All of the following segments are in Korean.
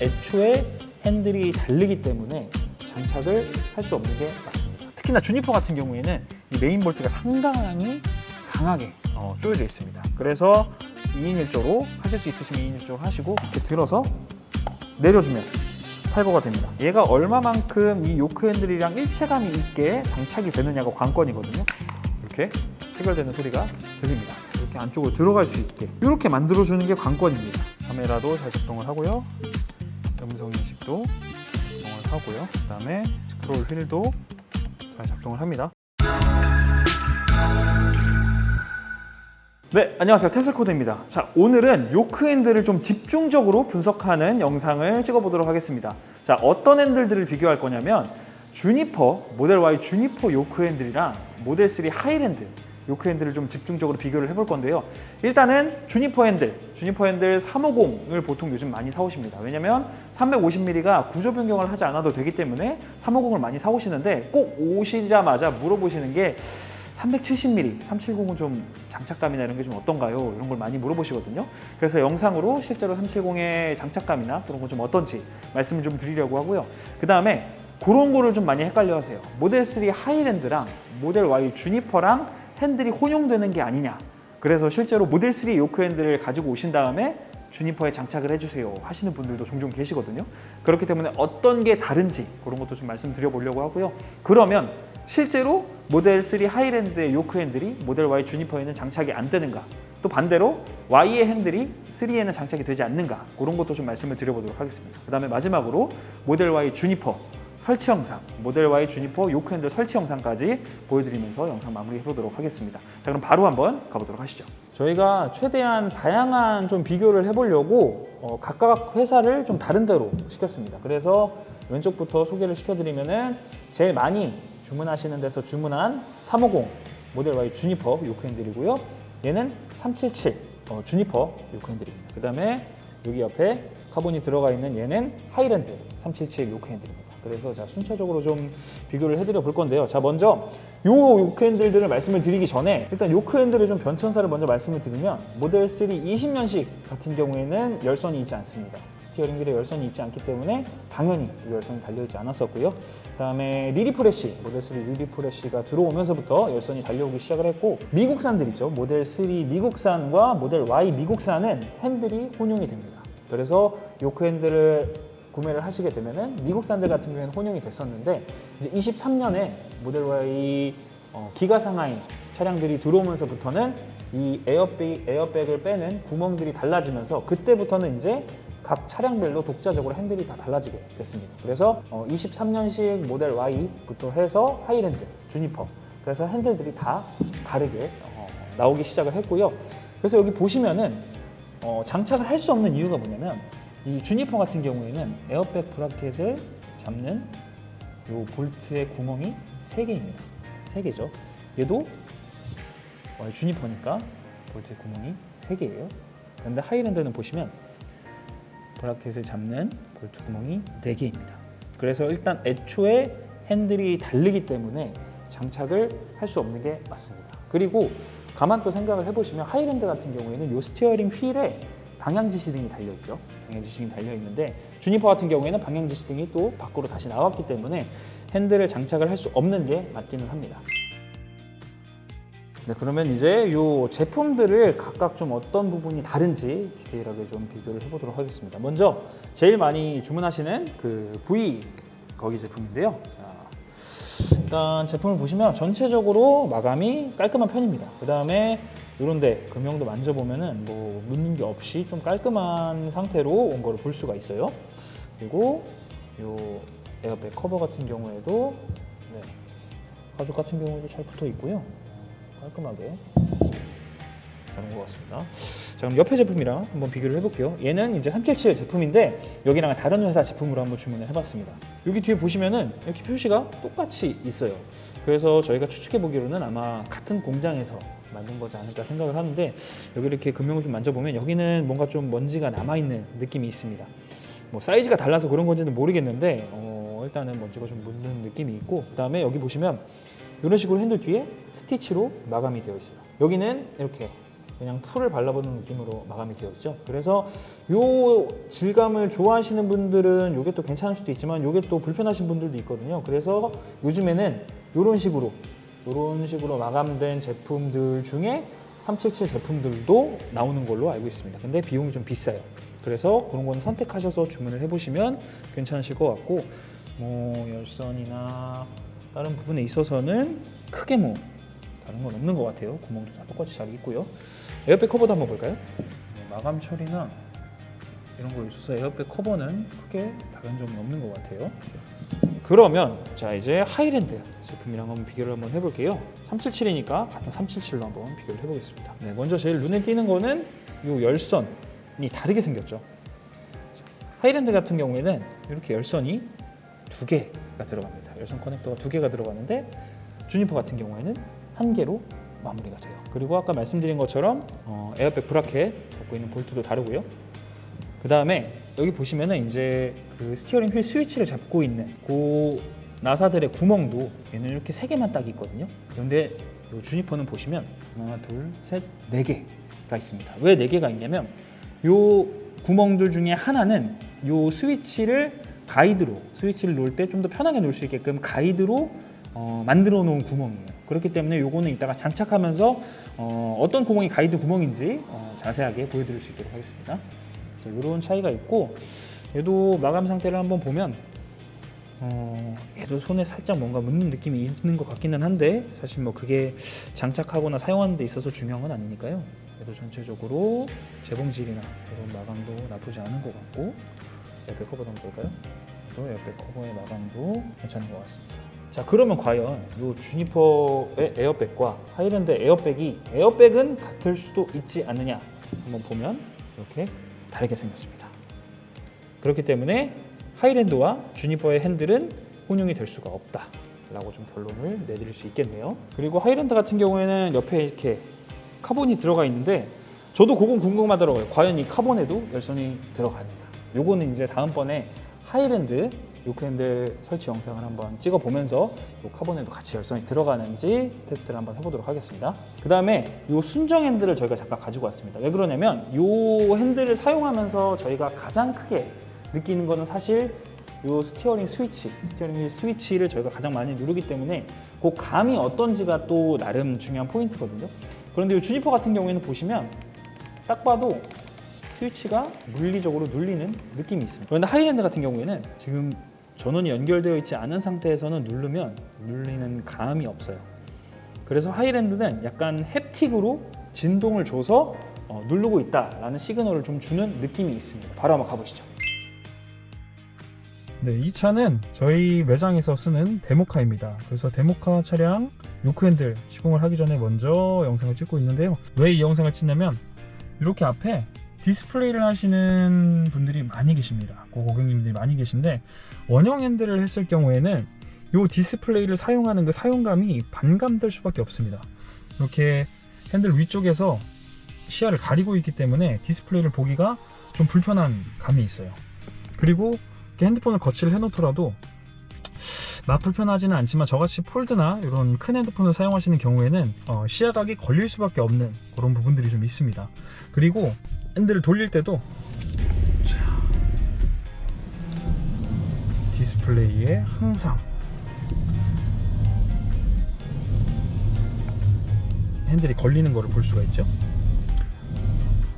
애초에 핸들이 다르기 때문에 장착을 할 수 없는 게 맞습니다. 특히나 주니퍼 같은 경우에는 이 메인 볼트가 상당히 강하게 조여져 있습니다. 그래서 2인 1조로 하실 수 있으시면 2인 1조로 하시고 이렇게 들어서 내려주면 탈거가 됩니다. 얘가 얼마만큼 이 요크 핸들이랑 일체감이 있게 장착이 되느냐가 관건이거든요. 이렇게 체결되는 소리가 들립니다. 이렇게 안쪽으로 들어갈 수 있게 이렇게 만들어주는 게 관건입니다. 카메라도 잘 작동을 하고요. 음성 인식도 작동을 하고요. 그 다음에 스크롤 휠도 잘 작동을 합니다. 네, 안녕하세요. 테슬코드입니다. 자, 오늘은 요크 핸들을 좀 집중적으로 분석하는 영상을 찍어보도록 하겠습니다. 자, 어떤 핸들들을 비교할 거냐면 주니퍼, 모델 Y 주니퍼 요크 핸들이랑 모델 3 하이랜드 요크 핸들을 좀 집중적으로 비교를 해볼 건데요. 일단은 주니퍼 핸들 350을 보통 요즘 많이 사오십니다. 왜냐면 350mm가 구조 변경을 하지 않아도 되기 때문에 350을 많이 사오시는데 꼭 오시자마자 물어보시는 게 370mm, 370은 좀 장착감이나 이런 게 좀 어떤가요? 이런 걸 많이 물어보시거든요. 그래서 영상으로 실제로 370의 장착감이나 그런 거 좀 어떤지 말씀을 좀 드리려고 하고요. 그 다음에 그런 거를 좀 많이 헷갈려 하세요. 모델 3 하이랜드랑 모델 Y 주니퍼랑 핸들이 혼용되는 게 아니냐. 그래서 실제로 모델 3 요크 핸들을 가지고 오신 다음에 주니퍼에 장착을 해주세요 하시는 분들도 종종 계시거든요. 그렇기 때문에 어떤 게 다른지 그런 것도 좀 말씀드려 보려고 하고요. 그러면 실제로 모델 3 하이랜드의 요크 핸들이 모델 Y 주니퍼에는 장착이 안 되는가, 또 반대로 Y의 핸들이 3에는 장착이 되지 않는가, 그런 것도 좀 말씀을 드려보도록 하겠습니다. 그 다음에 마지막으로 모델 Y 주니퍼 설치 영상, 모델 Y 주니퍼 요크 핸들 설치 영상까지 보여드리면서 영상 마무리 해보도록 하겠습니다. 자, 그럼 바로 한번 가보도록 하시죠. 저희가 최대한 다양한 좀 비교를 해보려고 각각 회사를 좀 다른 데로 시켰습니다. 그래서 왼쪽부터 소개를 시켜드리면은 제일 많이 주문하시는 데서 주문한 350 모델 Y 주니퍼 요크 핸들이고요. 얘는 377 주니퍼 요크 핸들입니다. 그 다음에 여기 옆에 카본이 들어가 있는 얘는 하이랜드 377 요크 핸들입니다. 그래서 자, 순차적으로 좀 비교를 해드려 볼 건데요. 자, 먼저 요 요크 핸들들을 말씀을 드리기 전에 일단 요크 핸들의 좀 변천사를 먼저 말씀을 드리면 모델 3 20년식 같은 경우에는 열선이 있지 않습니다. 스티어링 휠에 열선이 있지 않기 때문에 당연히 열선이 달려있지 않았었고요. 그 다음에 리리프레쉬, 모델 3 리리프레쉬가 들어오면서부터 열선이 달려오기 시작을 했고, 미국산들 있죠. 모델 3 미국산과 모델 Y 미국산은 핸들이 혼용이 됩니다. 그래서 요크 핸들을 구매를 하시게 되면은 미국산들 같은 경우에는 혼용이 됐었는데, 이제 23년에 모델 Y 기가 상하인 차량들이 들어오면서부터는 이 에어백을 빼는 구멍들이 달라지면서 그때부터는 이제 각 차량별로 독자적으로 핸들이 다 달라지게 됐습니다. 그래서 23년식 모델 Y부터 해서 하이랜드, 주니퍼, 그래서 핸들들이 다 다르게 나오기 시작을 했고요. 그래서 여기 보시면은 장착을 할 수 없는 이유가 뭐냐면, 이 주니퍼 같은 경우에는 에어백 브라켓을 잡는 요 볼트의 구멍이 3개입니다. 3개죠. 얘도 주니퍼니까 볼트의 구멍이 3개예요. 그런데 하이랜드는 보시면 브라켓을 잡는 볼트 구멍이 4개입니다. 그래서 일단 애초에 핸들이 다르기 때문에 장착을 할 수 없는 게 맞습니다. 그리고 가만 또 생각을 해보시면 하이랜드 같은 경우에는 이 스티어링 휠에 방향 지시등이 달려있죠. 방향 지시등이 달려있는데 주니퍼 같은 경우에는 방향 지시등이 또 밖으로 다시 나왔기 때문에 핸들을 장착을 할 수 없는 게 맞기는 합니다. 네, 그러면 이제 이 제품들을 각각 좀 어떤 부분이 다른지 디테일하게 좀 비교를 해보도록 하겠습니다. 먼저 제일 많이 주문하시는 그 V 거기 제품인데요. 자, 일단 제품을 보시면 전체적으로 마감이 깔끔한 편입니다. 그 다음에 이런데 금형도 만져보면은 뭐 묻는 게 없이 좀 깔끔한 상태로 온 거를 볼 수가 있어요. 그리고 이 에어백 커버 같은 경우에도 가죽 같은 경우도 잘 붙어 있고요. 깔끔하게 다른 것 같습니다. 자, 그럼 옆에 제품이랑 한번 비교를 해볼게요. 얘는 이제 377 제품인데 여기랑 다른 회사 제품으로 한번 주문을 해봤습니다. 여기 뒤에 보시면은 이렇게 표시가 똑같이 있어요. 그래서 저희가 추측해 보기로는 아마 같은 공장에서 만든 거지 않을까 생각을 하는데, 여기 이렇게 금형을 좀 만져보면 여기는 뭔가 좀 먼지가 남아있는 느낌이 있습니다. 뭐 사이즈가 달라서 그런 건지는 모르겠는데 일단은 먼지가 좀 묻는 느낌이 있고, 그 다음에 여기 보시면 이런 식으로 핸들 뒤에 스티치로 마감이 되어 있어요. 여기는 이렇게 그냥 풀을 발라보는 느낌으로 마감이 되어 있죠. 그래서 요 질감을 좋아하시는 분들은 이게 또 괜찮을 수도 있지만 이게 또 불편하신 분들도 있거든요. 그래서 요즘에는 이런 식으로 마감된 제품들 중에 377 제품들도 나오는 걸로 알고 있습니다. 근데 비용이 좀 비싸요. 그래서 그런 건 선택하셔서 주문을 해보시면 괜찮으실 것 같고, 뭐 열선이나 다른 부분에 있어서는 크게 뭐 다른 건 없는 것 같아요. 구멍도 다 똑같이 잘 있고요. 에어백 커버도 한번 볼까요? 마감 처리나 이런 거 있어서 에어백 커버는 크게 다른 점은 없는 것 같아요. 그러면 자 이제 하이랜드 제품이랑 한번 비교를 한번 해볼게요. 377이니까 같은 377로 한번 비교를 해보겠습니다. 네, 먼저 제일 눈에 띄는 거는 이 열선이 다르게 생겼죠. 하이랜드 같은 경우에는 이렇게 열선이 2개가 들어갑니다. 열선 커넥터가 2개가 들어가는데 주니퍼 같은 경우에는 1개로 마무리가 돼요. 그리고 아까 말씀드린 것처럼 에어백 브라켓 갖고 있는 볼트도 다르고요. 그 다음에 여기 보시면은 이제 그 스티어링 휠 스위치를 잡고 있는 그 나사들의 구멍도 얘는 이렇게 3개만 딱 있거든요. 그런데 이 주니퍼는 보시면 하나, 둘, 셋, 4개가 있습니다. 왜 4개가 있냐면 이 구멍들 중에 하나는 이 스위치를 가이드로, 스위치를 놓을 때 좀 더 편하게 놓을 수 있게끔 가이드로 만들어 놓은 구멍이에요. 그렇기 때문에 요거는 이따가 장착하면서 어떤 구멍이 가이드 구멍인지 자세하게 보여드릴 수 있도록 하겠습니다. 그래서 이런 차이가 있고, 얘도 마감 상태를 한번 보면 얘도 손에 살짝 뭔가 묻는 느낌이 있는 것 같기는 한데 사실 뭐 그게 장착하거나 사용하는 데 있어서 중요한 건 아니니까요. 얘도 전체적으로 재봉질이나 이런 마감도 나쁘지 않은 것 같고, 에어백 커버도 한번 볼까요? 또 에어백 커버의 마감도 괜찮은 것 같습니다. 자, 그러면 과연 이 주니퍼의 에어백과 하이랜드 에어백은 같을 수도 있지 않느냐 한번 보면 이렇게 다르게 생겼습니다. 그렇기 때문에 하이랜드와 주니퍼의 핸들은 혼용이 될 수가 없다 라고 좀 결론을 내드릴 수 있겠네요. 그리고 하이랜드 같은 경우에는 옆에 이렇게 카본이 들어가 있는데 저도 그건 궁금하더라고요. 과연 이 카본에도 열선이 들어가느냐. 요거는 이제 다음번에 하이랜드 요크 핸들 설치 영상을 한번 찍어보면서 요 카본에도 같이 열선이 들어가는지 테스트를 한번 해보도록 하겠습니다. 그 다음에 요 순정 핸들을 저희가 잠깐 가지고 왔습니다. 왜 그러냐면 요 핸들을 사용하면서 저희가 가장 크게 느끼는 거는 사실 요 스티어링 휠 스위치를 저희가 가장 많이 누르기 때문에 그 감이 어떤지가 또 나름 중요한 포인트거든요. 그런데 이 주니퍼 같은 경우에는 보시면 딱 봐도 스위치가 물리적으로 눌리는 느낌이 있습니다. 그런데 하이랜드 같은 경우에는 지금 전원이 연결되어 있지 않은 상태에서는 누르면 눌리는 감이 없어요. 그래서 하이랜드는 약간 햅틱으로 진동을 줘서 누르고 있다라는 시그널을 좀 주는 느낌이 있습니다. 바로 한번 가보시죠. 네, 이 차는 저희 매장에서 쓰는 데모카입니다. 그래서 데모카 차량 요크 핸들 시공을 하기 전에 먼저 영상을 찍고 있는데요. 왜 이 영상을 찍냐면 이렇게 앞에 디스플레이를 하시는 분들이 많이 계십니다. 고객님들이 많이 계신데 원형 핸들을 했을 경우에는 이 디스플레이를 사용하는 그 사용감이 반감될 수밖에 없습니다. 이렇게 핸들 위쪽에서 시야를 가리고 있기 때문에 디스플레이를 보기가 좀 불편한 감이 있어요. 그리고 이렇게 핸드폰을 거치를 해놓더라도 막 불편하지는 않지만 저같이 폴드나 이런 큰 핸드폰을 사용하시는 경우에는 시야각이 걸릴 수밖에 없는 그런 부분들이 좀 있습니다. 그리고 핸들을 돌릴 때도 디스플레이에 항상 핸들이 걸리는 것을 볼 수가 있죠.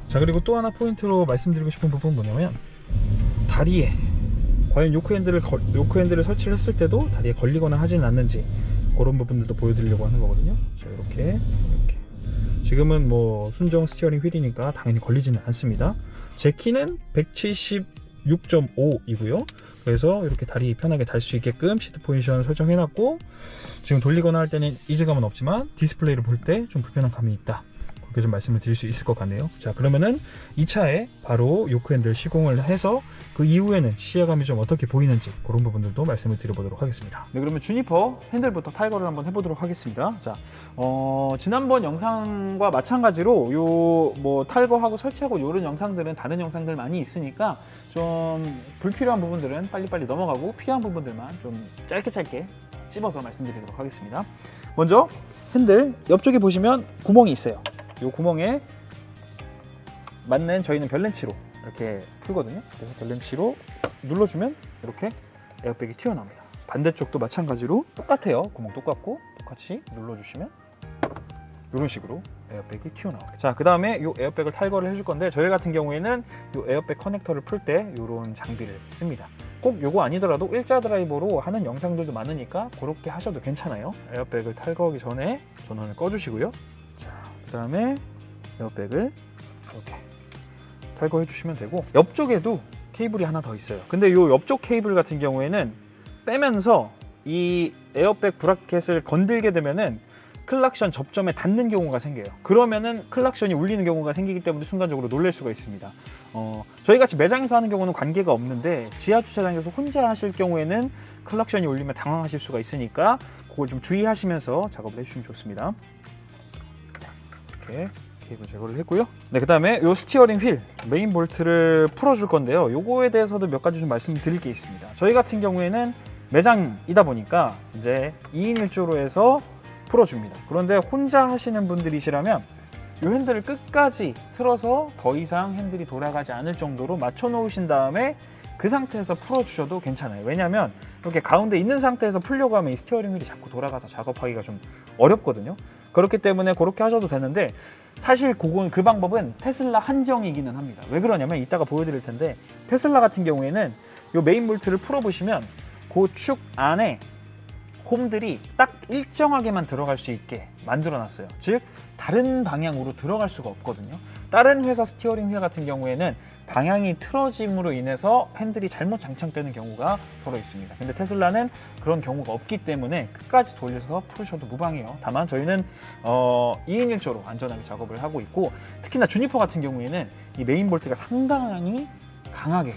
자, 그리고 또 하나 포인트로 말씀드리고 싶은 부분은 뭐냐면 다리에 과연 요크 핸들을 설치를 했을 때도 다리에 걸리거나 하지는 않는지 그런 부분들도 보여드리려고 하는 거거든요. 자, 이렇게 지금은 뭐 순정 스티어링 휠이니까 당연히 걸리지는 않습니다. 제 키는 176.5이고요. 그래서 이렇게 다리 편하게 달 수 있게끔 시트 포지션 설정해놨고, 지금 돌리거나 할 때는 이질감은 없지만 디스플레이를 볼 때 좀 불편한 감이 있다, 그렇게 좀 말씀을 드릴 수 있을 것 같네요. 자, 그러면은 이 차에 바로 요크 핸들 시공을 해서 그 이후에는 시야감이 좀 어떻게 보이는지 그런 부분들도 말씀을 드려보도록 하겠습니다. 네, 그러면 주니퍼 핸들부터 탈거를 한번 해보도록 하겠습니다. 자, 지난번 영상과 마찬가지로 요 뭐 탈거하고 설치하고 이런 영상들은 다른 영상들 많이 있으니까 좀 불필요한 부분들은 빨리빨리 넘어가고 필요한 부분들만 좀 짧게 찝어서 말씀드리도록 하겠습니다. 먼저 핸들 옆쪽에 보시면 구멍이 있어요. 이 구멍에 맞는 저희는 별렌치로 이렇게 풀거든요. 그래서 별렌치로 눌러주면 이렇게 에어백이 튀어나옵니다. 반대쪽도 마찬가지로 똑같아요. 구멍 똑같고 똑같이 눌러주시면 이런 식으로 에어백이 튀어나와요. 자, 그 다음에 이 에어백을 탈거를 해줄 건데 저희 같은 경우에는 이 에어백 커넥터를 풀 때 이런 장비를 씁니다. 꼭 요거 아니더라도 일자 드라이버로 하는 영상들도 많으니까 그렇게 하셔도 괜찮아요. 에어백을 탈거하기 전에 전원을 꺼주시고요. 자, 그 다음에 에어백을 이렇게 탈거해 주시면 되고, 옆쪽에도 케이블이 하나 더 있어요. 근데 이 옆쪽 케이블 같은 경우에는 빼면서 이 에어백 브라켓을 건들게 되면은 클락션 접점에 닿는 경우가 생겨요. 그러면은 클락션이 울리는 경우가 생기기 때문에 순간적으로 놀랄 수가 있습니다. 저희 같이 매장에서 하는 경우는 관계가 없는데 지하 주차장에서 혼자 하실 경우에는 클락션이 울리면 당황하실 수가 있으니까 그걸 좀 주의하시면서 작업을 해주시면 좋습니다. 이렇게 케이블 제거를 했고요. 네, 그 다음에 이 스티어링 휠 메인 볼트를 풀어줄 건데요. 요거에 대해서도 몇 가지 좀 말씀드릴 게 있습니다. 저희 같은 경우에는 매장이다 보니까 이제 2인 1조로 해서 풀어줍니다. 그런데 혼자 하시는 분들이시라면 이 핸들을 끝까지 틀어서 더 이상 핸들이 돌아가지 않을 정도로 맞춰 놓으신 다음에 그 상태에서 풀어주셔도 괜찮아요. 왜냐하면 이렇게 가운데 있는 상태에서 풀려고 하면 이 스티어링 휠이 자꾸 돌아가서 작업하기가 좀 어렵거든요. 그렇기 때문에 그렇게 하셔도 되는데, 사실 그 방법은 테슬라 한정이기는 합니다. 왜 그러냐면 이따가 보여드릴 텐데, 테슬라 같은 경우에는 이 메인 볼트를 풀어보시면 그 축 안에 홈들이 딱 일정하게만 들어갈 수 있게 만들어 놨어요. 즉 다른 방향으로 들어갈 수가 없거든요. 다른 회사 스티어링 휠 같은 경우에는 방향이 틀어짐으로 인해서 핸들이 잘못 장착되는 경우가 더러 있습니다. 근데 테슬라는 그런 경우가 없기 때문에 끝까지 돌려서 풀으셔도 무방해요. 다만 저희는 2인 1조로 안전하게 작업을 하고 있고, 특히나 주니퍼 같은 경우에는 이 메인 볼트가 상당히 강하게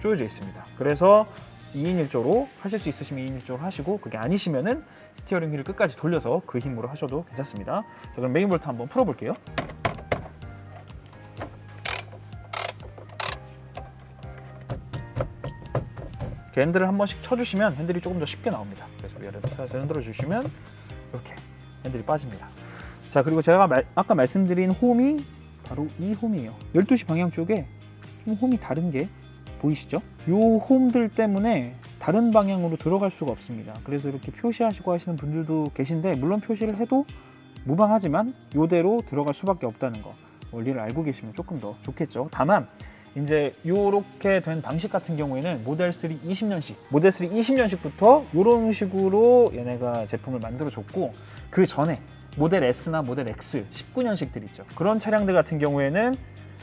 조여져 있습니다. 그래서 2인 1조로 하실 수 있으시면 2인 1조로 하시고, 그게 아니시면은 스티어링 휠을 끝까지 돌려서 그 힘으로 하셔도 괜찮습니다. 자, 그럼 메인 볼트 한번 풀어볼게요. 이렇게 핸들을 한 번씩 쳐주시면 핸들이 조금 더 쉽게 나옵니다. 그래서 위아래로 살살 흔들어 주시면 이렇게 핸들이 빠집니다. 자, 그리고 제가 아까 말씀드린 홈이 바로 이 홈이에요. 12시 방향 쪽에 좀 홈이 다른 게 보이시죠? 이 홈들 때문에 다른 방향으로 들어갈 수가 없습니다. 그래서 이렇게 표시하시고 하시는 분들도 계신데, 물론 표시를 해도 무방하지만 이대로 들어갈 수밖에 없다는 거 원리를 알고 계시면 조금 더 좋겠죠. 다만 이제 이렇게 된 방식 같은 경우에는 모델 3 20년식부터 이런 식으로 얘네가 제품을 만들어 줬고, 그 전에 모델 S나 모델 X 19년식들 있죠. 그런 차량들 같은 경우에는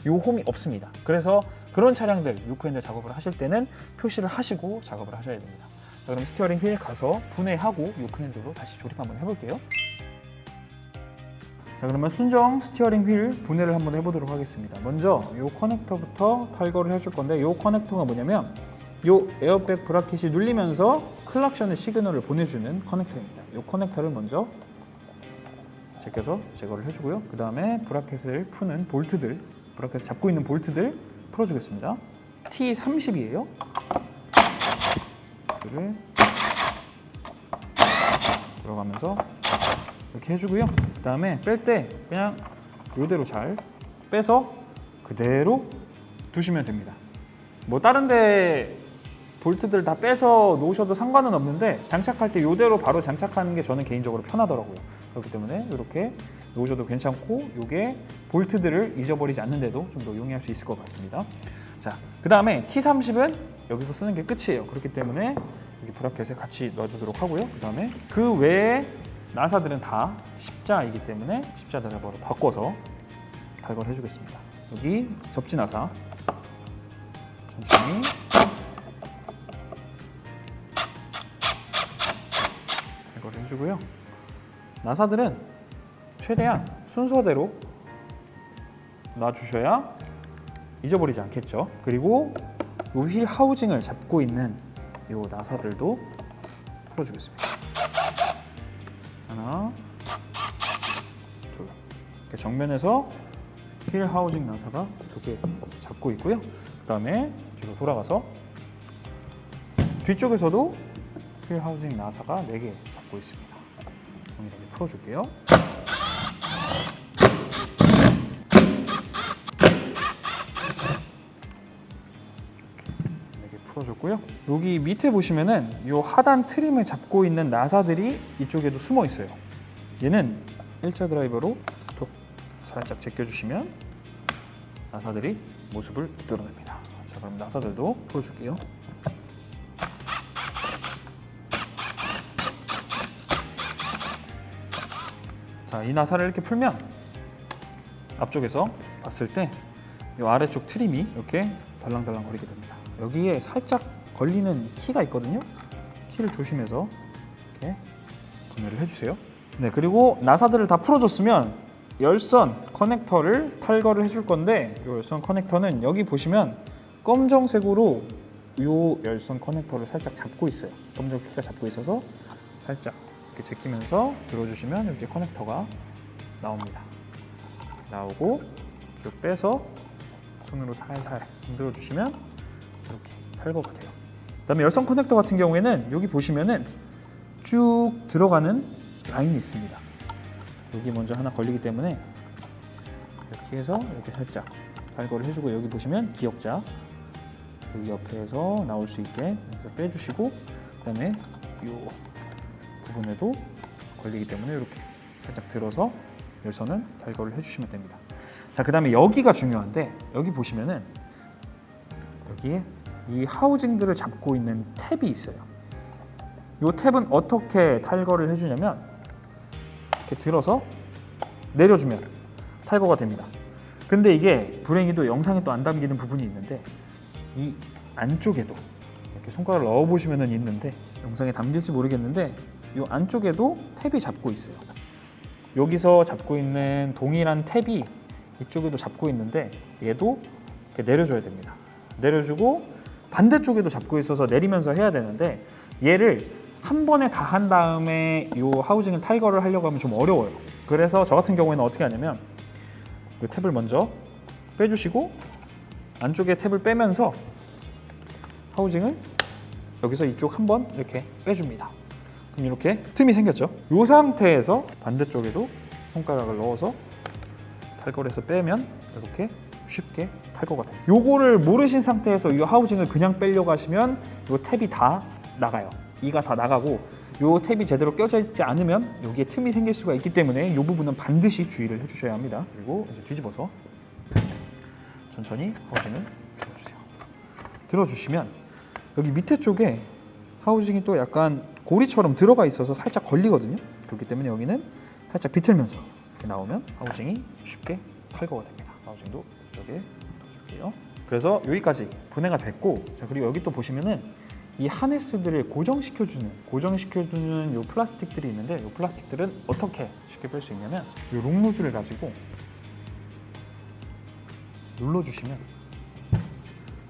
이 홈이 없습니다. 그래서 그런 차량들 요크핸들 작업을 하실 때는 표시를 하시고 작업을 하셔야 됩니다. 자, 그럼 스티어링 휠 가서 분해하고 요크핸들로 다시 조립 한번 해볼게요. 자, 그러면 순정 스티어링 휠 분해를 한번 해보도록 하겠습니다. 먼저 이 커넥터부터 탈거를 해줄 건데, 이 커넥터가 뭐냐면 이 에어백 브라켓이 눌리면서 클락션의 시그널을 보내주는 커넥터입니다. 이 커넥터를 먼저 제껴서 제거를 해주고요. 그 다음에 브라켓을 푸는 볼트들, 브라켓을 잡고 있는 볼트들 풀어주겠습니다. T30이에요. 이를 들어가면서 이렇게 해주고요. 그 다음에 뺄 때 그냥 이대로 잘 빼서 그대로 두시면 됩니다. 뭐 다른데 볼트들 다 빼서 놓으셔도 상관은 없는데, 장착할 때 이대로 바로 장착하는 게 저는 개인적으로 편하더라고요. 그렇기 때문에 이렇게 놓으셔도 괜찮고, 이게 볼트들을 잊어버리지 않는데도 좀 더 용이할 수 있을 것 같습니다. 자, 그 다음에 T30은 여기서 쓰는 게 끝이에요. 그렇기 때문에 여기 브라켓에 같이 넣어주도록 하고요. 그 다음에 그 외에 나사들은 다 십자이기 때문에 십자 드라이버로 바꿔서 탈거를 해주겠습니다. 여기 접지 나사 천천히 탈거를 해주고요. 나사들은 최대한 순서대로 놔주셔야 잊어버리지 않겠죠. 그리고 이 휠 하우징을 잡고 있는 이 나사들도 풀어주겠습니다. 하나, 둘. 이렇게 정면에서 휠 하우징 나사가 2개 잡고 있고요. 그 다음에 뒤로 돌아가서 뒤쪽에서도 휠 하우징 나사가 4개 잡고 있습니다. 동일하게 풀어줄게요. 풀어줬고요. 여기 밑에 보시면은 이 하단 트림을 잡고 있는 나사들이 이쪽에도 숨어 있어요. 얘는 일자 드라이버로 톡 살짝 제껴주시면 나사들이 모습을 드러냅니다. 자, 그럼 나사들도 풀어줄게요. 자, 이 나사를 이렇게 풀면 앞쪽에서 봤을 때 이 아래쪽 트림이 이렇게 달랑달랑 거리게 됩니다. 여기에 살짝 걸리는 키가 있거든요. 키를 조심해서 이렇게 구매를 해주세요. 네, 그리고 나사들을 다 풀어줬으면 열선 커넥터를 탈거를 해줄 건데, 이 열선 커넥터는 여기 보시면 검정색으로 이 열선 커넥터를 살짝 잡고 있어요. 검정색이 잡고 있어서 살짝 이렇게 제끼면서 들어주시면 이렇게 커넥터가 나옵니다. 나오고 쭉 빼서 손으로 살살 흔들어 주시면 이렇게 탈거가 돼요. 그다음에 열선 커넥터 같은 경우에는 여기 보시면은 쭉 들어가는 라인이 있습니다. 여기 먼저 하나 걸리기 때문에 이렇게 해서 이렇게 살짝 탈거를 해주고, 여기 보시면 기역자 여기 옆에서 나올 수 있게 빼주시고, 그다음에 이 부분에도 걸리기 때문에 이렇게 살짝 들어서 열선은 탈거를 해주시면 됩니다. 자, 그 다음에 여기가 중요한데, 여기 보시면은 여기에 이 하우징들을 잡고 있는 탭이 있어요. 이 탭은 어떻게 탈거를 해주냐면 이렇게 들어서 내려주면 탈거가 됩니다. 근데 이게 불행히도 영상에 또 안 담기는 부분이 있는데, 이 안쪽에도 이렇게 손가락을 넣어 보시면은 있는데, 영상에 담길지 모르겠는데 이 안쪽에도 탭이 잡고 있어요. 여기서 잡고 있는 동일한 탭이 이쪽에도 잡고 있는데, 얘도 이렇게 내려줘야 됩니다. 내려주고 반대쪽에도 잡고 있어서 내리면서 해야 되는데, 얘를 한 번에 다 한 다음에 이 하우징을 탈거를 하려고 하면 좀 어려워요. 그래서 저 같은 경우에는 어떻게 하냐면 이 탭을 먼저 빼주시고 안쪽에 탭을 빼면서 하우징을 여기서 이쪽 한 번 이렇게 빼줍니다. 그럼 이렇게 틈이 생겼죠. 이 상태에서 반대쪽에도 손가락을 넣어서 탈거를 해서 빼면 이렇게 쉽게 탈거가 돼요. 요거를 모르신 상태에서 이 하우징을 그냥 빼려고 하시면 이 탭이 다 나가요. 이가 다 나가고 이 탭이 제대로 껴져 있지 않으면 여기에 틈이 생길 수가 있기 때문에 이 부분은 반드시 주의를 해주셔야 합니다. 그리고 이제 뒤집어서 천천히 하우징을 들어주세요. 들어주시면 여기 밑에 쪽에 하우징이 또 약간 고리처럼 들어가 있어서 살짝 걸리거든요. 그렇기 때문에 여기는 살짝 비틀면서 이렇게 나오면 하우징이 쉽게 탈거가 됩니다. 하우징도 이쪽에 넣어줄게요. 그래서 여기까지 분해가 됐고, 자, 그리고 여기 또 보시면은 이 하네스들을 고정시켜주는 요 플라스틱들이 있는데, 이 플라스틱들은 어떻게 쉽게 뺄 수 있냐면 이 롱노즐을 가지고 눌러주시면,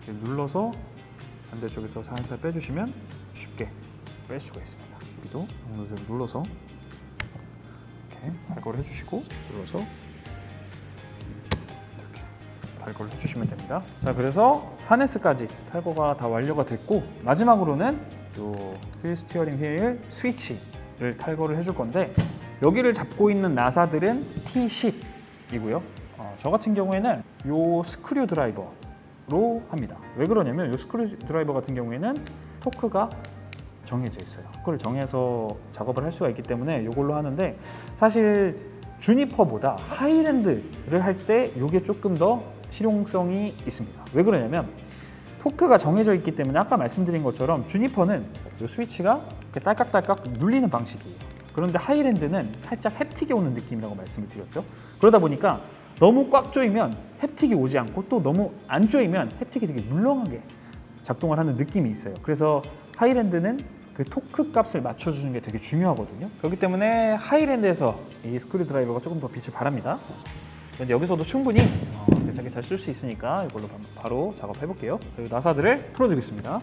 이렇게 눌러서 반대쪽에서 살살 빼주시면 쉽게 뺄 수가 있습니다. 여기도 롱노즐을 눌러서 이렇게 탈거를 해주시고, 눌러서 이렇게 탈거를 해주시면 됩니다. 자, 그래서 하네스까지 탈거가 다 완료가 됐고, 마지막으로는 요 휠 스티어링 휠 스위치를 탈거를 해줄 건데, 여기를 잡고 있는 나사들은 T10이고요. 저 같은 경우에는 요 스크류 드라이버로 합니다. 왜 그러냐면 요 스크류 드라이버 같은 경우에는 토크가 정해져 있어요. 토크를 정해서 작업을 할 수가 있기 때문에 이걸로 하는데, 사실 주니퍼보다 하이랜드를 할 때 이게 조금 더 실용성이 있습니다. 왜 그러냐면 토크가 정해져 있기 때문에 아까 말씀드린 것처럼 주니퍼는 이 스위치가 이렇게 딸깍딸깍 눌리는 방식이에요. 그런데 하이랜드는 살짝 햅틱이 오는 느낌이라고 말씀을 드렸죠. 그러다 보니까 너무 꽉 조이면 햅틱이 오지 않고, 또 너무 안 조이면 햅틱이 되게 물렁하게 작동을 하는 느낌이 있어요. 그래서 하이랜드는 그 토크 값을 맞춰주는 게 되게 중요하거든요. 그렇기 때문에 하이랜드에서 이 스크류 드라이버가 조금 더 빛을 발합니다. 근데 여기서도 충분히 괜찮게 잘 쓸 수 있으니까 이걸로 바로 작업해 볼게요. 나사들을 풀어주겠습니다.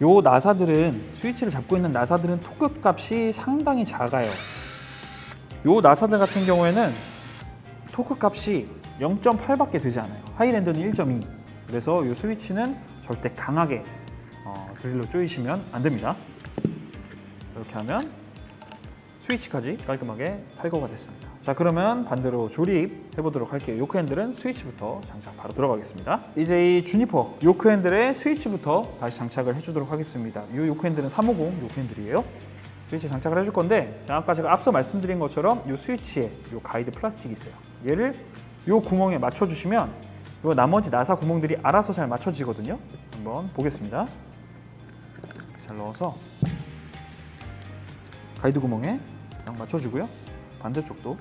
요 나사들은, 스위치를 잡고 있는 나사들은 토크 값이 상당히 작아요. 요 나사들 같은 경우에는 토크 값이 0.8밖에 되지 않아요. 하이랜드는 1.2. 그래서 요 스위치는 절대 강하게 드릴로 조이시면 안 됩니다. 이렇게 하면 스위치까지 깔끔하게 탈거가 됐습니다. 자, 그러면 반대로 조립해 보도록 할게요. 요크 핸들은 스위치부터 장착 바로 들어가겠습니다. 이제 이 주니퍼 요크 핸들의 스위치부터 다시 장착을 해주도록 하겠습니다. 이 요크 핸들은 350 요크 핸들이에요. 스위치 장착을 해줄 건데, 자, 아까 제가 앞서 말씀드린 것처럼 이 스위치에 이 가이드 플라스틱이 있어요. 얘를 이 구멍에 맞춰주시면 이 나머지 나사 구멍들이 알아서 잘 맞춰지거든요. 한번 보겠습니다. 잘 넣어서 가이드 구멍에 딱 맞춰주고요. 반대쪽도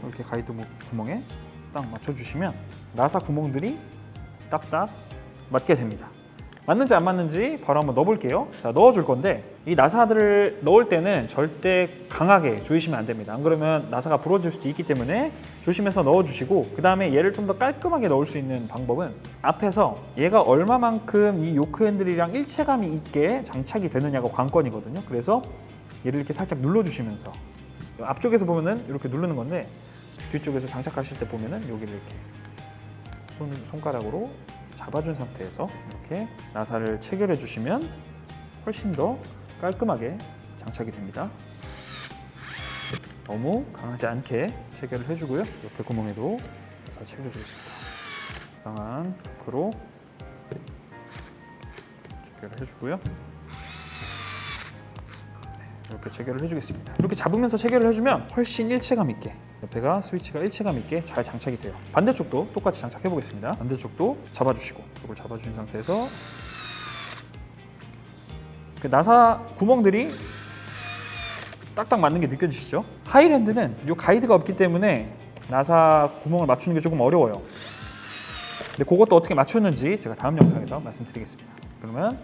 이렇게 가이드 구멍에 딱 맞춰주시면 나사 구멍들이 딱딱 맞게 됩니다. 맞는지 안 맞는지 바로 한번 넣어볼게요. 자, 넣어줄 건데 이 나사들을 넣을 때는 절대 강하게 조이시면 안 됩니다. 안 그러면 나사가 부러질 수도 있기 때문에 조심해서 넣어주시고, 그 다음에 얘를 좀 더 깔끔하게 넣을 수 있는 방법은 앞에서 얘가 얼마만큼 이 요크 핸들이랑 일체감이 있게 장착이 되느냐가 관건이거든요. 그래서 얘를 이렇게 살짝 눌러주시면서, 앞쪽에서 보면은 이렇게 누르는 건데 뒤쪽에서 장착하실 때 보면은 여기를 이렇게 손가락으로 잡아준 상태에서 이렇게 나사를 체결해 주시면 훨씬 더 깔끔하게 장착이 됩니다. 너무 강하지 않게 체결을 해주고요. 옆에 구멍에도 나사 체결해 주겠습니다. 적당한 그로 체결을 해주고요. 이렇게 체결을 해주겠습니다. 이렇게 잡으면서 체결을 해주면 훨씬 일체감 있게, 옆에가 스위치가 일체감 있게 잘 장착이 돼요. 반대쪽도 똑같이 장착해 보겠습니다. 반대쪽도 잡아주시고, 이걸 잡아주신 상태에서 그 나사 구멍들이 딱딱 맞는 게 느껴지시죠? 하이랜드는 이 가이드가 없기 때문에 나사 구멍을 맞추는 게 조금 어려워요. 근데 그것도 어떻게 맞추는지 제가 다음 영상에서 말씀드리겠습니다. 그러면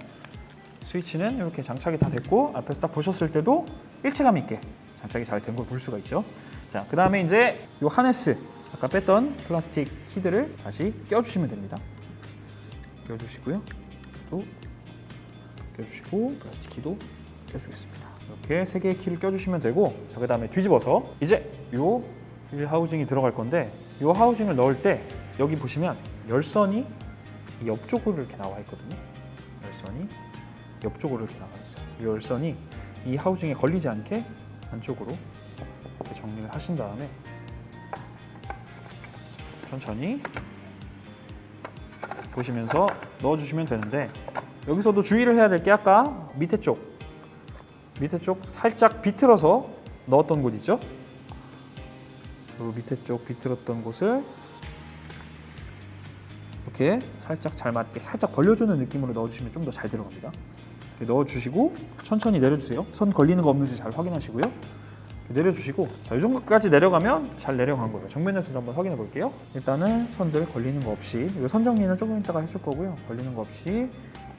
스위치는 이렇게 장착이 다 됐고, 앞에서 딱 보셨을 때도 일체감 있게 장착이 잘 된 걸 볼 수가 있죠. 자, 그 다음에 이제 이 하네스, 아까 뺐던 플라스틱 키들을 다시 껴주시면 됩니다. 껴주시고요. 또 껴주시고, 플라스틱 키도 껴주겠습니다. 이렇게 3개의 키를 껴주시면 되고, 자, 그 다음에 뒤집어서 이제 이 휠 하우징이 들어갈 건데, 이 하우징을 넣을 때 여기 보시면 열선이 옆쪽으로 이렇게 나와 있거든요. 열선이 옆쪽으로 이렇게 나가 있어요. 이 열선이 이 하우징에 걸리지 않게 안쪽으로 이렇게 정리를 하신 다음에 천천히 보시면서 넣어주시면 되는데, 여기서도 주의를 해야 될 게 아까 밑에 쪽 살짝 비틀어서 넣었던 곳 있죠? 그 밑에 쪽 비틀었던 곳을 이렇게 살짝 잘 맞게 살짝 벌려주는 느낌으로 넣어주시면 좀 더 잘 들어갑니다. 넣어주시고 천천히 내려주세요. 선 걸리는 거 없는지 잘 확인하시고요. 내려주시고, 자, 이 정도까지 내려가면 잘 내려간 거예요. 정면에서도 한번 확인해 볼게요. 일단은 선들 걸리는 거 없이, 이거 선 정리는 조금 이따가 해줄 거고요. 걸리는 거 없이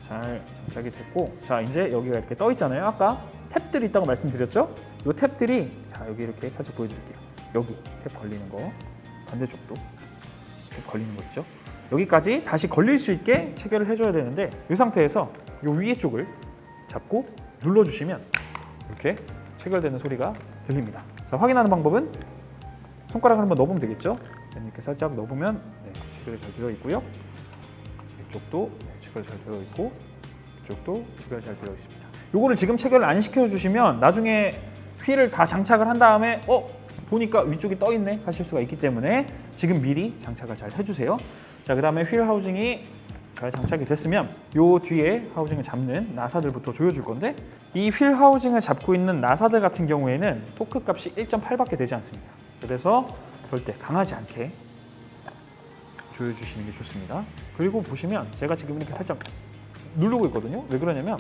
잘 장착이 됐고, 자, 이제 여기가 이렇게 떠 있잖아요. 아까 탭들이 있다고 말씀드렸죠? 이 탭들이, 자, 여기 이렇게 살짝 보여드릴게요. 여기 탭 걸리는 거, 반대쪽도 탭 걸리는 거 있죠? 여기까지 다시 걸릴 수 있게 체결을 해줘야 되는데, 이 상태에서 이 위에 쪽을 잡고 눌러주시면 이렇게 체결되는 소리가 들립니다. 자, 확인하는 방법은 손가락을 한번 넣어보면 되겠죠? 이렇게 살짝 넣어보면 체결이 잘 되어 있고요. 이쪽도 체결이 잘 되어 있고, 이쪽도 체결이 잘 되어 있습니다. 요거를 지금 체결을 안 시켜주시면 나중에 휠을 다 장착을 한 다음에 보니까 위쪽이 떠 있네 하실 수가 있기 때문에 지금 미리 장착을 잘 해주세요. 자, 그 다음에 휠 하우징이 잘 장착이 됐으면 요 뒤에 하우징을 잡는 나사들부터 조여줄 건데, 이 휠 하우징을 잡고 있는 나사들 같은 경우에는 토크 값이 1.8밖에 되지 않습니다. 그래서 절대 강하지 않게 조여주시는 게 좋습니다. 그리고 보시면 제가 지금 이렇게 살짝 누르고 있거든요. 왜 그러냐면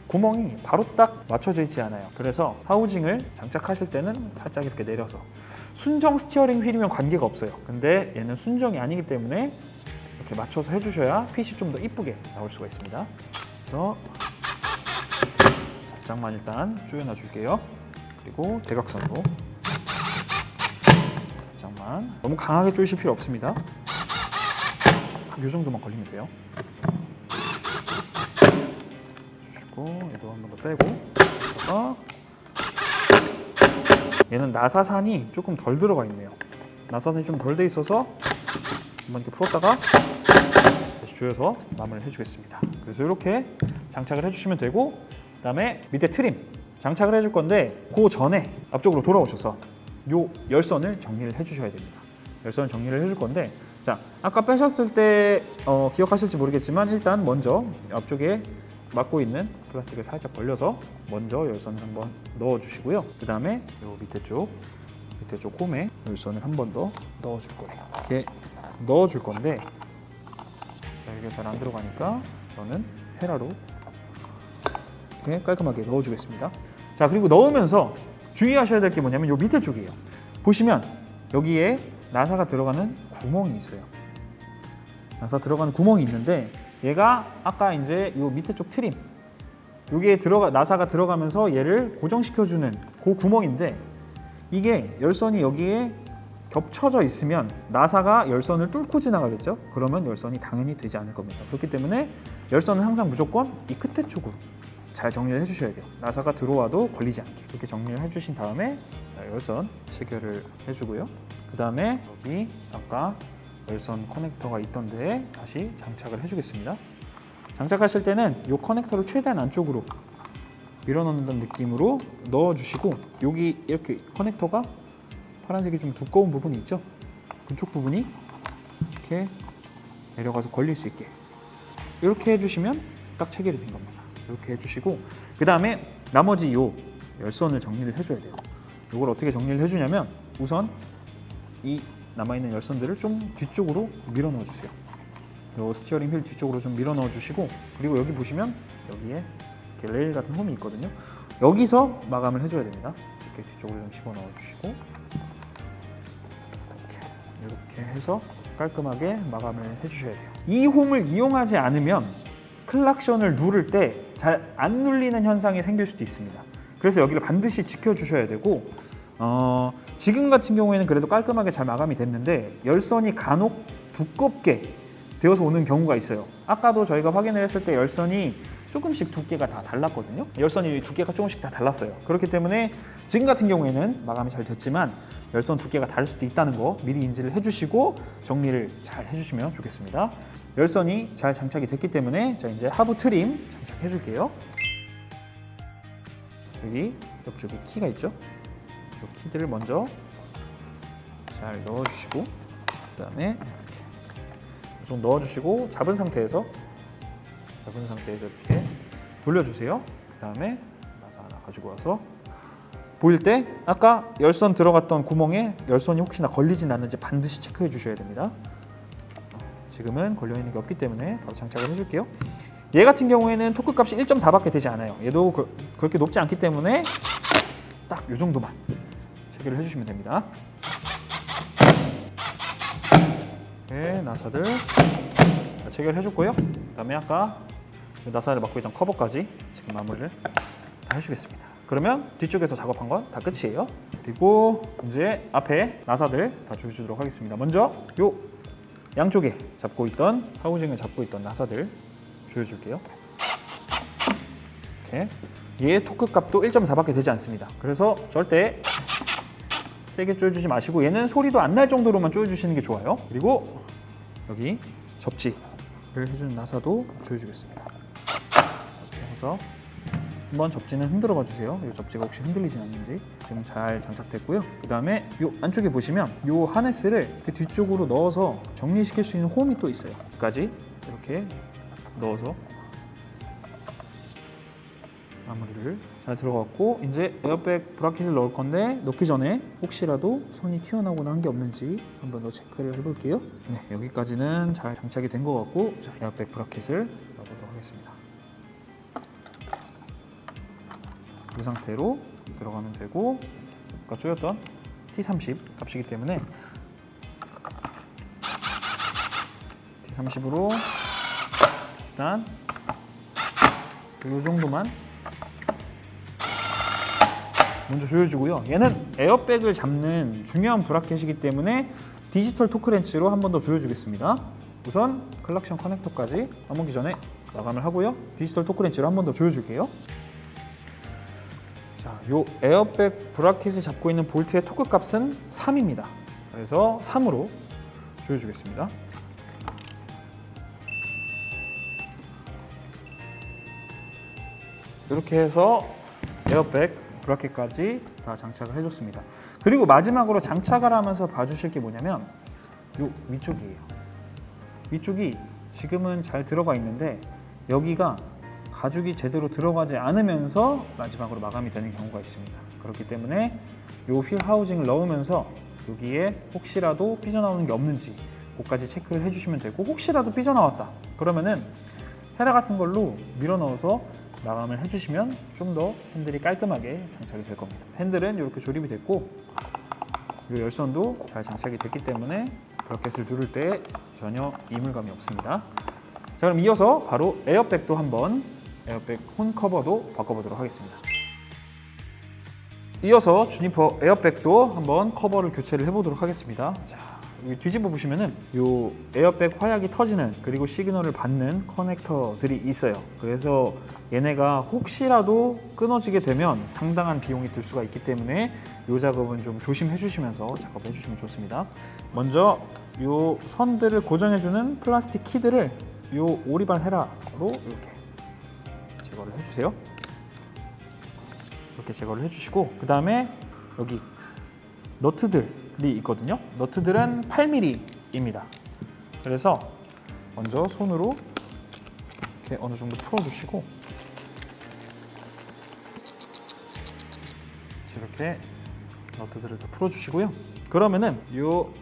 구멍이 바로 딱 맞춰져 있지 않아요. 그래서 하우징을 장착하실 때는 살짝 이렇게 내려서, 순정 스티어링 휠이면 관계가 없어요. 근데 얘는 순정이 아니기 때문에 이렇게 맞춰서 해주셔야 핏이 좀 더 이쁘게 나올 수가 있습니다. 그래서 살짝만 일단 조여놔 줄게요. 그리고 대각선으로 살짝만, 너무 강하게 조이실 필요 없습니다. 이 정도만 걸리면 돼요. 주시고, 얘도 한 번 더 빼고, 얘는 나사산이 조금 덜 들어가 있네요. 나사산이 좀 덜 돼 있어서 한번 이렇게 풀었다가 다시 조여서 마무리를 해주겠습니다. 그래서 이렇게 장착을 해주시면 되고, 그 다음에 밑에 트림 장착을 해줄 건데, 그 전에 앞쪽으로 돌아오셔서 요 열선을 정리를 해주셔야 됩니다. 열선을 정리를 해줄 건데, 자, 아까 빼셨을 때 기억하실지 모르겠지만 일단 먼저 앞쪽에 막고 있는 플라스틱을 살짝 벌려서 먼저 열선을 한번 넣어주시고요. 그 다음에 요 밑에 쪽 홈에 열선을 한 번 더 넣어줄 거예요. 이렇게 넣어줄 건데, 자, 이게 잘 안 들어가니까 저는 헤라로 이렇게 깔끔하게 넣어주겠습니다. 자, 그리고 넣으면서 주의하셔야 될 게 뭐냐면 요 밑에 쪽이에요. 보시면 여기에 나사가 들어가는 구멍이 있어요. 나사 들어가는 구멍이 있는데, 얘가 아까 이제 요 밑에 쪽 트림, 요게 나사가 들어가면서 얘를 고정시켜주는 그 구멍인데, 이게 열선이 여기에 겹쳐져 있으면 나사가 열선을 뚫고 지나가겠죠? 그러면 열선이 당연히 되지 않을 겁니다. 그렇기 때문에 열선은 항상 무조건 이 끝에 쪽으로 잘 정리를 해주셔야 돼요. 나사가 들어와도 걸리지 않게 이렇게 정리를 해주신 다음에, 자, 열선 체결을 해주고요. 그 다음에 여기 아까 열선 커넥터가 있던 데에 다시 장착을 해주겠습니다. 장착하실 때는 이 커넥터를 최대한 안쪽으로 밀어넣는 느낌으로 넣어주시고, 여기 이렇게 커넥터가 파란색이 좀 두꺼운 부분이 있죠? 그쪽 부분이 이렇게 내려가서 걸릴 수 있게 이렇게 해주시면 딱 체결이 된 겁니다. 이렇게 해주시고, 그 다음에 나머지 요 열선을 정리를 해줘야 돼요. 이걸 어떻게 정리를 해주냐면, 우선 이 남아있는 열선들을 좀 뒤쪽으로 밀어 넣어주세요. 요 스티어링 휠 뒤쪽으로 좀 밀어 넣어주시고, 그리고 여기 보시면 여기에 이렇게 레일 같은 홈이 있거든요. 여기서 마감을 해줘야 됩니다. 이렇게 뒤쪽으로 좀 집어 넣어주시고, 이렇게 해서 깔끔하게 마감을 해주셔야 돼요. 이 홈을 이용하지 않으면 클락션을 누를 때 잘 안 눌리는 현상이 생길 수도 있습니다. 그래서 여기를 반드시 지켜주셔야 되고, 지금 같은 경우에는 그래도 깔끔하게 잘 마감이 됐는데, 열선이 간혹 두껍게 되어서 오는 경우가 있어요. 아까도 저희가 확인을 했을 때 열선이 조금씩 두께가 다 달랐거든요. 열선이 두께가 조금씩 다 달랐어요. 그렇기 때문에 지금 같은 경우에는 마감이 잘 됐지만 열선 두께가 다를 수도 있다는 거 미리 인지를 해주시고 정리를 잘 해주시면 좋겠습니다. 열선이 잘 장착이 됐기 때문에 자, 이제 하부 트림 장착해 줄게요. 여기 옆쪽에 키가 있죠? 이 키들을 먼저 잘 넣어주시고, 그 다음에 이렇게 좀 넣어주시고 잡은 상태에서 이렇게 돌려주세요. 그 다음에 나사 하나 가지고 와서 보일 때 아까 열선 들어갔던 구멍에 열선이 혹시나 걸리진 않는지 반드시 체크해 주셔야 됩니다. 지금은 걸려있는 게 없기 때문에 바로 장착을 해줄게요. 얘 같은 경우에는 토크 값이 1.4밖에 되지 않아요. 얘도 그렇게 높지 않기 때문에 딱 이 정도만 체결을 해주시면 됩니다. 네, 나사들 체결해줬고요. 그 다음에 아까 나사를 막고 있던 커버까지 지금 마무리를 다 해주겠습니다. 그러면 뒤쪽에서 작업한 건 다 끝이에요. 그리고 이제 앞에 나사들 다 조여주도록 하겠습니다. 먼저 요 양쪽에 잡고 있던 하우징을 잡고 있던 나사들 조여줄게요. 이렇게 얘 토크 값도 1.4밖에 되지 않습니다. 그래서 절대 세게 조여주지 마시고 얘는 소리도 안 날 정도로만 조여주시는 게 좋아요. 그리고 여기 접지를 해주는 나사도 조여주겠습니다. 이렇게 해서 한번 접지는 흔들어 봐 주세요. 이 접지가 혹시 흔들리진 않는지. 지금 잘 장착됐고요. 그 다음에 이 안쪽에 보시면 이 하네스를 뒤쪽으로 넣어서 정리시킬 수 있는 홈이 또 있어요. 여기까지 이렇게 넣어서 마무리를 잘 들어갔고, 이제 에어백 브라켓을 넣을 건데 넣기 전에 혹시라도 선이 튀어나오거나 한 게 없는지 한번 더 체크를 해볼게요. 네, 여기까지는 잘 장착이 된 것 같고, 자, 에어백 브라켓을 넣어보도록 하겠습니다. 이 상태로 들어가면 되고, 아까 조였던 T30 값이기 때문에 T30으로 일단 이 정도만 먼저 조여주고요. 얘는 에어백을 잡는 중요한 브라켓이기 때문에 디지털 토크렌치로 한 번 더 조여주겠습니다. 우선 클락션 커넥터까지 넘어기 전에 마감을 하고요. 디지털 토크렌치로 한 번 더 조여줄게요. 자, 요 에어백 브라켓을 잡고 있는 볼트의 토크 값은 3입니다. 그래서 3으로 조여주겠습니다. 이렇게 해서 에어백 브라켓까지 다 장착을 해줬습니다. 그리고 마지막으로 장착을 하면서 봐주실 게 뭐냐면 요 위쪽이에요. 위쪽이 지금은 잘 들어가 있는데 여기가 가죽이 제대로 들어가지 않으면서 마지막으로 마감이 되는 경우가 있습니다. 그렇기 때문에 요 휠 하우징을 넣으면서 여기에 혹시라도 삐져나오는 게 없는지 그것까지 체크를 해주시면 되고, 혹시라도 삐져나왔다 그러면은 헤라 같은 걸로 밀어 넣어서 마감을 해주시면 좀 더 핸들이 깔끔하게 장착이 될 겁니다. 핸들은 이렇게 조립이 됐고 이 열선도 잘 장착이 됐기 때문에 브라켓을 누를 때 전혀 이물감이 없습니다. 자, 그럼 이어서 바로 에어백도 한번, 에어백 혼 커버도 바꿔보도록 하겠습니다. 이어서 주니퍼 에어백도 한번 커버를 교체를 해보도록 하겠습니다. 자, 여기 뒤집어 보시면은 요 에어백 화약이 터지는, 그리고 시그널을 받는 커넥터들이 있어요. 그래서 얘네가 혹시라도 끊어지게 되면 상당한 비용이 들 수가 있기 때문에 요 작업은 좀 조심해 주시면서 작업해 주시면 좋습니다. 먼저 요 선들을 고정해 주는 플라스틱 키들을 요 오리발 헤라로 이렇게 제거를 해주세요. 이렇게 제거를 해주시고, 그 다음에 여기 너트들이 있거든요. 너트들은 8mm입니다. 그래서 먼저 손으로 이렇게 어느 정도 풀어주시고, 이렇게 너트들을 다 풀어주시고요. 그러면은 요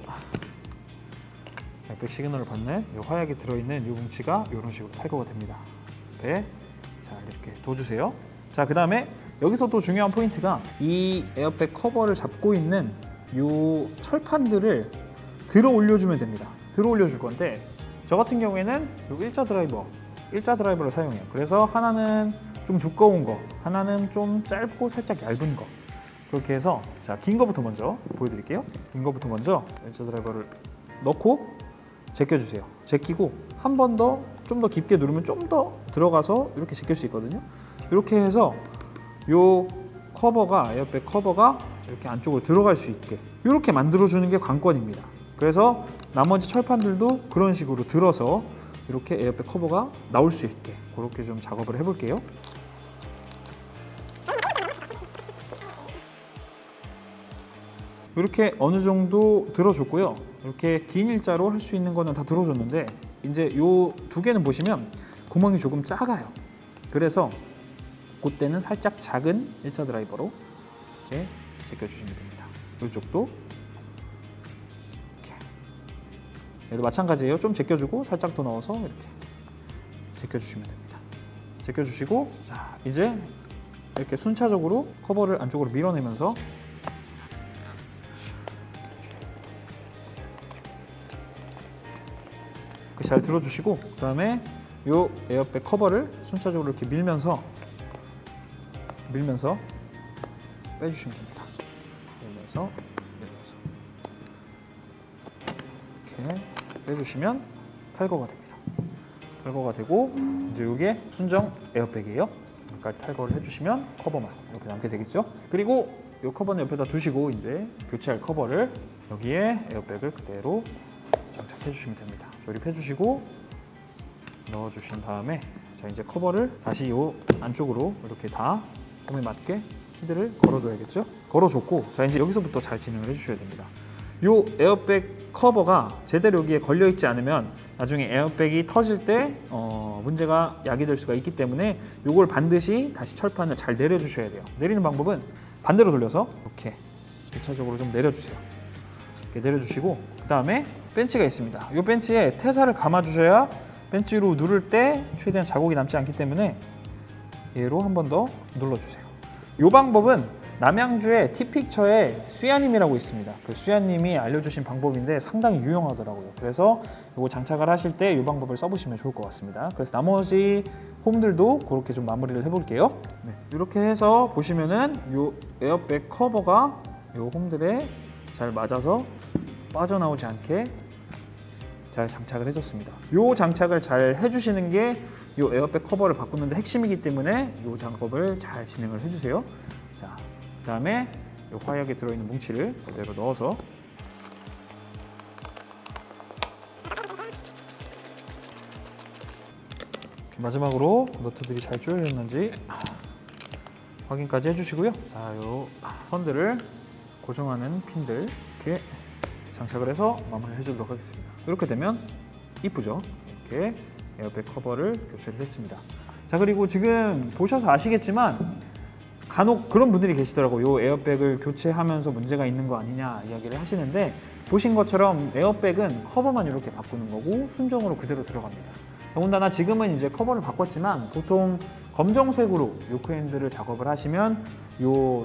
에어백 시그널을 받는 요 화약이 들어있는 요 뭉치가 이런 식으로 탈거가 됩니다. 네, 자 이렇게 둬주세요. 자, 그 다음에 여기서 또 중요한 포인트가 이 에어백 커버를 잡고 있는 요 철판들을 들어 올려주면 됩니다. 들어 올려줄 건데 저 같은 경우에는 요 일자 드라이버를 사용해요. 그래서 하나는 좀 두꺼운 거, 하나는 좀 짧고 살짝 얇은 거, 그렇게 해서 자, 긴 거부터 먼저 보여드릴게요. 긴 거부터 먼저 일자 드라이버를 넣고 제껴주세요. 제끼고 한 번 더 좀 더 깊게 누르면 좀 더 들어가서 이렇게 제낄 수 있거든요. 이렇게 해서 요 커버가, 에어백 커버가 이렇게 안쪽으로 들어갈 수 있게 이렇게 만들어주는 게 관건입니다. 그래서 나머지 철판들도 그런 식으로 들어서 이렇게 에어백 커버가 나올 수 있게 그렇게 좀 작업을 해볼게요. 이렇게 어느 정도 들어줬고요. 이렇게 긴 일자로 할 수 있는 거는 다 들어줬는데 이제 요 두 개는 보시면 구멍이 조금 작아요. 그래서 그때는 살짝 작은 일자 드라이버로 이렇게 제껴주시면 됩니다. 이쪽도 이렇게, 얘도 마찬가지예요. 좀 제껴주고 살짝 더 넣어서 이렇게 제껴주시면 됩니다. 제껴주시고, 자 이제 이렇게 순차적으로 커버를 안쪽으로 밀어내면서 잘 들어주시고, 그 다음에 요 에어백 커버를 순차적으로 이렇게 밀면서 빼주시면 됩니다. 밀면서 이렇게 빼주시면 탈거가 됩니다. 탈거가 되고 이제 이게 순정 에어백이에요. 여기까지 탈거를 해주시면 커버만 이렇게 남게 되겠죠. 그리고 이 커버는 옆에다 두시고 이제 교체할 커버를 여기에 에어백을 그대로 장착해 주시면 됩니다. 조립해 주시고 넣어 주신 다음에 자, 이제 커버를 다시 이 안쪽으로 이렇게 다 홈에 맞게 키들을 걸어줘야겠죠. 걸어줬고, 자 이제 여기서부터 잘 진행을 해주셔야 됩니다. 이 에어백 커버가 제대로 여기에 걸려 있지 않으면 나중에 에어백이 터질 때 문제가 야기될 수가 있기 때문에 이걸 반드시 다시 철판을 잘 내려주셔야 돼요. 내리는 방법은 반대로 돌려서 이렇게 1차적으로 좀 내려주세요. 이렇게 내려주시고, 그 다음에 벤치가 있습니다. 이 벤치에 태사를 감아주셔야 벤치로 누를 때 최대한 자국이 남지 않기 때문에 얘로 한 번 더 눌러주세요. 이 방법은 남양주의 티픽처에 수야님이라고 있습니다. 그 수야님이 알려주신 방법인데 상당히 유용하더라고요. 그래서 이거 장착을 하실 때 이 방법을 써보시면 좋을 것 같습니다. 그래서 나머지 홈들도 그렇게 좀 마무리를 해볼게요. 네, 이렇게 해서 보시면은 이 에어백 커버가 이 홈들에 잘 맞아서 빠져나오지 않게 잘 장착을 해줬습니다. 이 장착을 잘 해주시는 게 이 에어백 커버를 바꾸는데 핵심이기 때문에 이 작업을 잘 진행을 해주세요. 자, 그 다음에 이 화약에 들어있는 뭉치를 그대로 넣어서 마지막으로 너트들이 잘 조여졌는지 확인까지 해주시고요. 자, 이 선들을 고정하는 핀들 이렇게 장착을 해서 마무리를 해주도록 하겠습니다. 이렇게 되면 이쁘죠? 이렇게 에어백 커버를 교체를 했습니다. 자, 그리고 지금 보셔서 아시겠지만 간혹 그런 분들이 계시더라고요. 이 에어백을 교체하면서 문제가 있는 거 아니냐 이야기를 하시는데, 보신 것처럼 에어백은 커버만 이렇게 바꾸는 거고 순정으로 그대로 들어갑니다. 더군다나 지금은 이제 커버를 바꿨지만 보통 검정색으로 요크 핸들을 작업을 하시면 이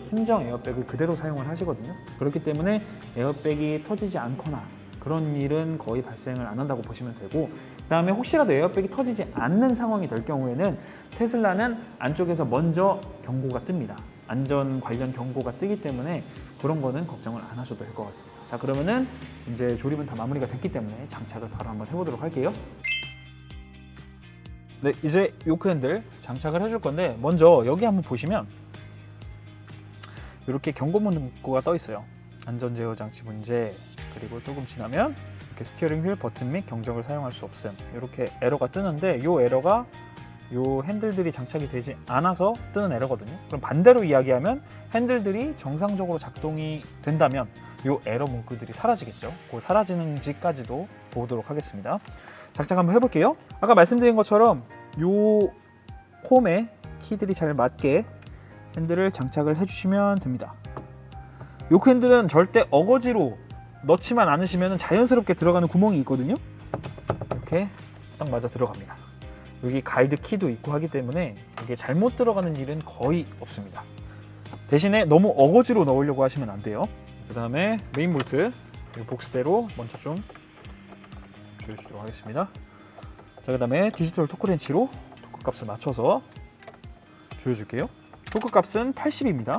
순정 에어백을 그대로 사용을 하시거든요. 그렇기 때문에 에어백이 터지지 않거나 그런 일은 거의 발생을 안 한다고 보시면 되고, 그 다음에 혹시라도 에어백이 터지지 않는 상황이 될 경우에는 테슬라는 안쪽에서 먼저 경고가 뜹니다. 안전 관련 경고가 뜨기 때문에 그런 거는 걱정을 안 하셔도 될 것 같습니다. 자, 그러면은 이제 조립은 다 마무리가 됐기 때문에 장착을 바로 한번 해보도록 할게요. 네, 이제 요크 핸들 장착을 해줄 건데, 먼저 여기 한번 보시면 이렇게 경고 문구가 떠 있어요. 안전 제어 장치 문제, 그리고 조금 지나면 이렇게 스티어링 휠 버튼 및 경적을 사용할 수 없음, 이렇게 에러가 뜨는데, 이 에러가 이 핸들들이 장착이 되지 않아서 뜨는 에러거든요. 그럼 반대로 이야기하면 핸들들이 정상적으로 작동이 된다면 이 에러 문구들이 사라지겠죠. 그 사라지는지까지도 보도록 하겠습니다. 장착 한번 해볼게요. 아까 말씀드린 것처럼 이 홈에 키들이 잘 맞게 핸들을 장착을 해주시면 됩니다. 요크 핸들은 절대 어거지로 넣지만 않으시면 자연스럽게 들어가는 구멍이 있거든요. 이렇게 딱 맞아 들어갑니다. 여기 가이드 키도 있고 하기 때문에 이게 잘못 들어가는 일은 거의 없습니다. 대신에 너무 어거지로 넣으려고 하시면 안 돼요. 그 다음에 메인 볼트 복스대로 먼저 좀 조여주도록 하겠습니다. 자, 그 다음에 디지털 토크 렌치로 토크 값을 맞춰서 조여줄게요. 토크 값은 80입니다.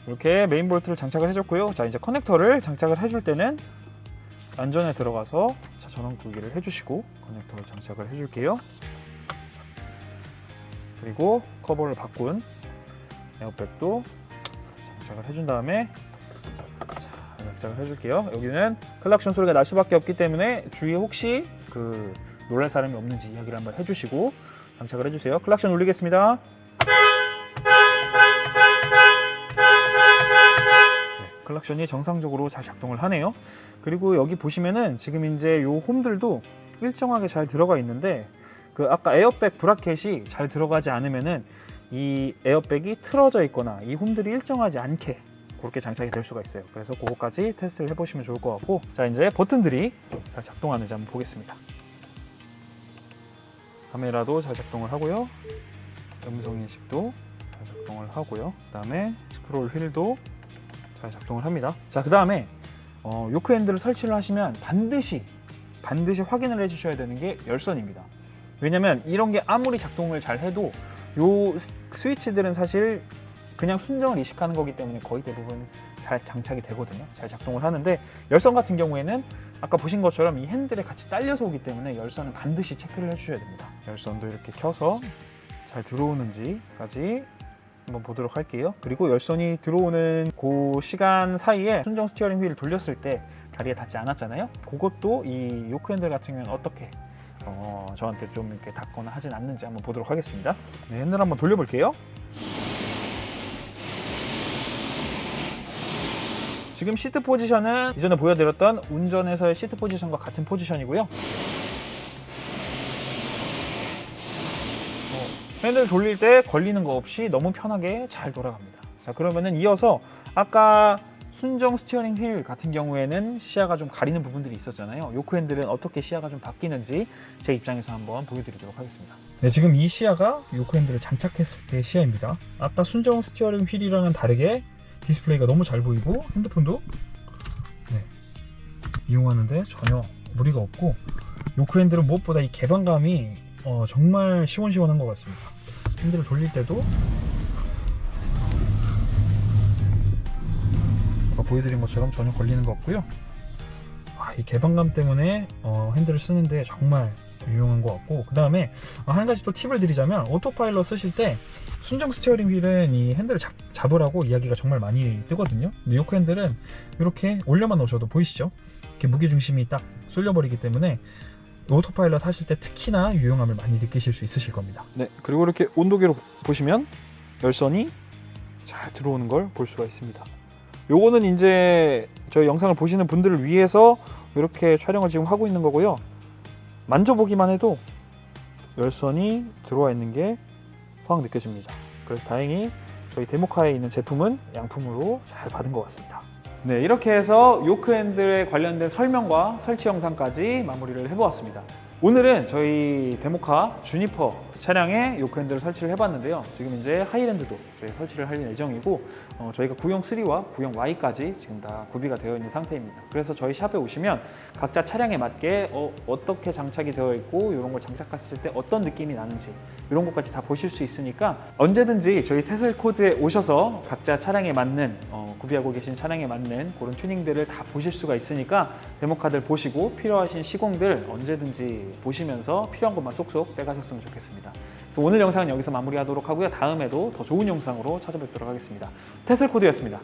이렇게 메인 볼트를 장착을 해줬고요. 자, 이제 커넥터를 장착을 해줄 때는 안전에 들어가서 자, 전원 끄기를 해주시고 커넥터를 장착을 해줄게요. 그리고 커버를 바꾼 에어백도 장착을 해준 다음에 자, 장착을 해줄게요. 여기는 클락션 소리가 날 수밖에 없기 때문에 주위에 혹시 놀랄 사람이 없는지 이야기를 한번 해주시고 장착을 해주세요. 클락션 울리겠습니다. 클락션이 정상적으로 잘 작동을 하네요. 그리고 여기 보시면은 지금 이제 요 홈들도 일정하게 잘 들어가 있는데, 아까 에어백 브라켓이 잘 들어가지 않으면은 이 에어백이 틀어져 있거나 이 홈들이 일정하지 않게 그렇게 장착이 될 수가 있어요. 그래서 그거까지 테스트를 해보시면 좋을 것 같고, 자, 이제 버튼들이 잘 작동하는지 한번 보겠습니다. 카메라도 잘 작동을 하고요. 음성 인식도 잘 작동을 하고요. 그 다음에 스크롤 휠도 잘 작동을 합니다. 자, 그 다음에 요크 핸들을 설치를 하시면 반드시 확인을 해주셔야 되는 게 열선입니다. 왜냐면 이런 게 아무리 작동을 잘 해도 요 스위치들은 사실 그냥 순정을 이식하는 거기 때문에 거의 대부분 잘 장착이 되거든요. 잘 작동을 하는데, 열선 같은 경우에는 아까 보신 것처럼 이 핸들에 같이 딸려서 오기 때문에 열선은 반드시 체크를 해주셔야 됩니다. 열선도 이렇게 켜서 잘 들어오는지까지 한번 보도록 할게요. 그리고 열선이 들어오는 그 시간 사이에 순정 스티어링 휠을 돌렸을 때 다리에 닿지 않았잖아요. 그것도 이 요크 핸들 같은 경우는 어떻게 저한테 좀 이렇게 닿거나 하진 않는지 한번 보도록 하겠습니다. 네, 핸들 한번 돌려볼게요. 지금 시트 포지션은 이전에 보여드렸던 운전에서의 시트 포지션과 같은 포지션이고요. 핸들 돌릴 때 걸리는 거 없이 너무 편하게 잘 돌아갑니다. 자, 그러면은 이어서 아까 순정 스티어링 휠 같은 경우에는 시야가 좀 가리는 부분들이 있었잖아요. 요크 핸들은 어떻게 시야가 좀 바뀌는지 제 입장에서 한번 보여드리도록 하겠습니다. 네, 지금 이 시야가 요크 핸들을 장착했을 때 시야입니다. 아까 순정 스티어링 휠이랑은 다르게 디스플레이가 너무 잘 보이고 핸드폰도 이용하는데 전혀 무리가 없고, 요크 핸들은 무엇보다 이 개방감이 정말 시원시원한 것 같습니다. 핸들을 돌릴 때도 아까 보여드린 것처럼 전혀 걸리는 거 없고요. 이 개방감 때문에 핸들을 쓰는데 정말 유용한 것 같고, 그 다음에 한 가지 또 팁을 드리자면, 오토파일럿 쓰실 때 순정 스티어링 휠은 이 핸들을 잡으라고 이야기가 정말 많이 뜨거든요. 근데 요크 핸들은 이렇게 올려만 놓으셔도 보이시죠? 이렇게 무게중심이 딱 쏠려버리기 때문에 오토파일럿 하실 때 특히나 유용함을 많이 느끼실 수 있으실 겁니다. 네, 그리고 이렇게 온도계로 보시면 열선이 잘 들어오는 걸 볼 수가 있습니다. 요거는 이제 저희 영상을 보시는 분들을 위해서 이렇게 촬영을 지금 하고 있는 거고요. 만져보기만 해도 열선이 들어와 있는 게 확 느껴집니다. 그래서 다행히 저희 데모카에 있는 제품은 양품으로 잘 받은 것 같습니다. 네, 이렇게 해서 요크 핸들에 관련된 설명과 설치 영상까지 마무리를 해보았습니다. 오늘은 저희 데모카 주니퍼 차량에 요크 핸들을 설치를 해봤는데요. 지금 이제 하이랜드도 저희 설치를 할 예정이고 저희가 구형 3와 구형 Y까지 지금 다 구비가 되어 있는 상태입니다. 그래서 저희 샵에 오시면 각자 차량에 맞게 어떻게 장착이 되어 있고 이런 걸 장착했을 때 어떤 느낌이 나는지 이런 것까지 다 보실 수 있으니까 언제든지 저희 테슬코드에 오셔서 각자 차량에 맞는 구비하고 계신 차량에 맞는 그런 튜닝들을 다 보실 수가 있으니까 데모카들 보시고 필요하신 시공들 언제든지 보시면서 필요한 것만 쏙쏙 빼가셨으면 좋겠습니다. 그래서 오늘 영상은 여기서 마무리하도록 하고요. 다음에도 더 좋은 영상으로 찾아뵙도록 하겠습니다. 테슬코드였습니다.